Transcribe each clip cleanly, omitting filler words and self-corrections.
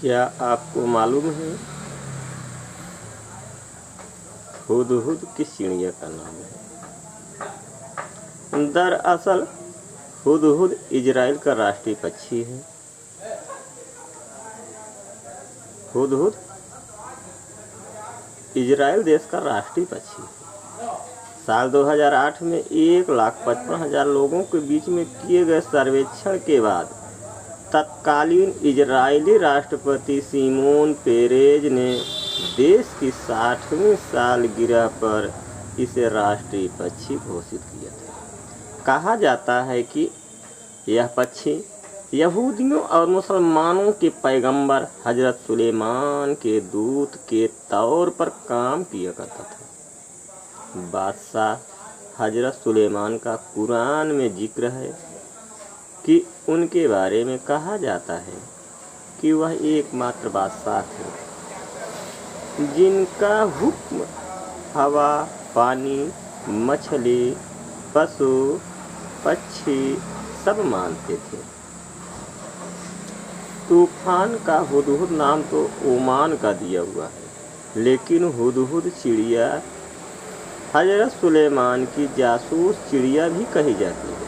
क्या आपको मालूम है हुदहुद किस चिड़िया का नाम है? दरअसल हुदहुद इजराइल का राष्ट्रीय पक्षी है। हुदहुद इजराइल देश का राष्ट्रीय पक्षी है। साल 2008 में 1,55,000 लोगों के बीच में किए गए सर्वेक्षण के बाद तत्कालीन इजरायली राष्ट्रपति शिमोन पेरेज ने देश की 60वीं सालगिरह पर इसे राष्ट्रीय पक्षी घोषित किया था। कहा जाता है कि यह पक्षी यहूदियों और मुसलमानों के पैगंबर हजरत सुलेमान के दूत के तौर पर काम किया करता था। बादशाह हजरत सुलेमान का कुरान में जिक्र है कि उनके बारे में कहा जाता है कि वह एकमात्र बादशाह थे जिनका हुक्म हवा, पानी, मछली, पशु, पक्षी सब मानते थे। तूफान का हुदहुद नाम तो ओमान का दिया हुआ है, लेकिन हुदहुद चिड़िया हजरत सुलेमान की जासूस चिड़िया भी कही जाती है।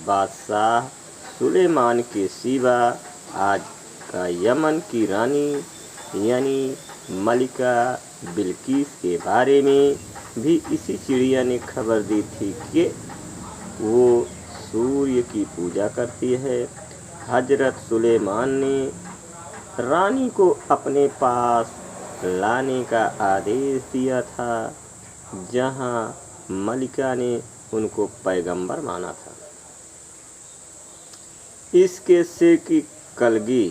बादशाह सुलेमान के सिवा आज का यमन की रानी यानी मलिका बिल्किस के बारे में भी इसी चिड़िया ने खबर दी थी कि वो सूर्य की पूजा करती है। हजरत सुलेमान ने रानी को अपने पास लाने का आदेश दिया था, जहां मलिका ने उनको पैगंबर माना था। इसके से की कलगी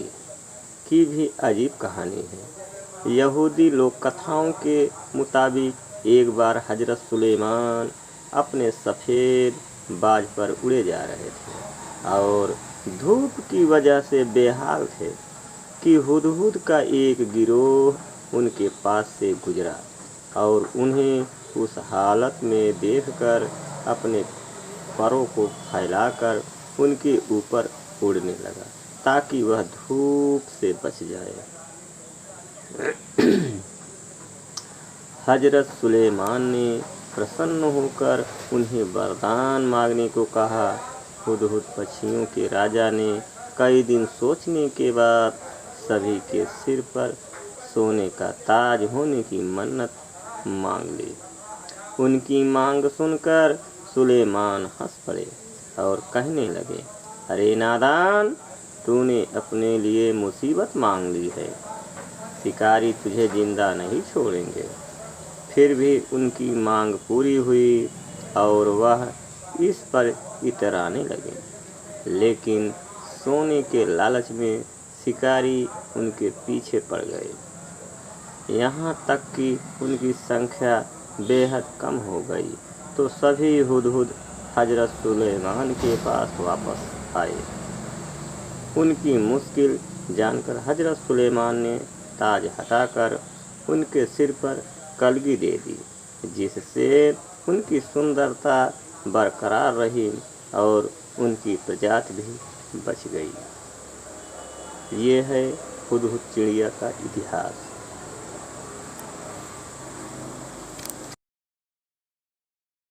की भी अजीब कहानी है। यहूदी लोक कथाओं के मुताबिक एक बार हजरत सुलेमान अपने सफ़ेद बाज पर उड़े जा रहे थे और धूप की वजह से बेहाल थे कि हुदहुद का एक गिरोह उनके पास से गुजरा और उन्हें उस हालत में देखकर अपने परों को फैलाकर उनके ऊपर उड़ने लगा ताकि वह धूप से बच जाए। हजरत सुलेमान ने प्रसन्न होकर उन्हें वरदान मांगने को कहा। हुदहुद पक्षियों के राजा ने कई दिन सोचने के बाद सभी के सिर पर सोने का ताज होने की मन्नत मांग ली। उनकी मांग सुनकर सुलेमान हंस पड़े और कहने लगे, अरे नादान, तूने अपने लिए मुसीबत मांग ली है। शिकारी तुझे जिंदा नहीं छोड़ेंगे। फिर भी उनकी मांग पूरी हुई और वह इस पर इतराने लगे, लेकिन सोने के लालच में शिकारी उनके पीछे पड़ गए, यहाँ तक कि उनकी संख्या बेहद कम हो गई। तो सभी हुदहुद हजरत सुलेमान के पास वापस आए। उनकी मुश्किल जानकर हजरत सुलेमान ने ताज हटाकर उनके सिर पर कलगी दे दी, जिससे उनकी सुंदरता बरकरार रही और उनकी प्रजाति भी बच गई। ये है हुदहुद चिड़िया का इतिहास।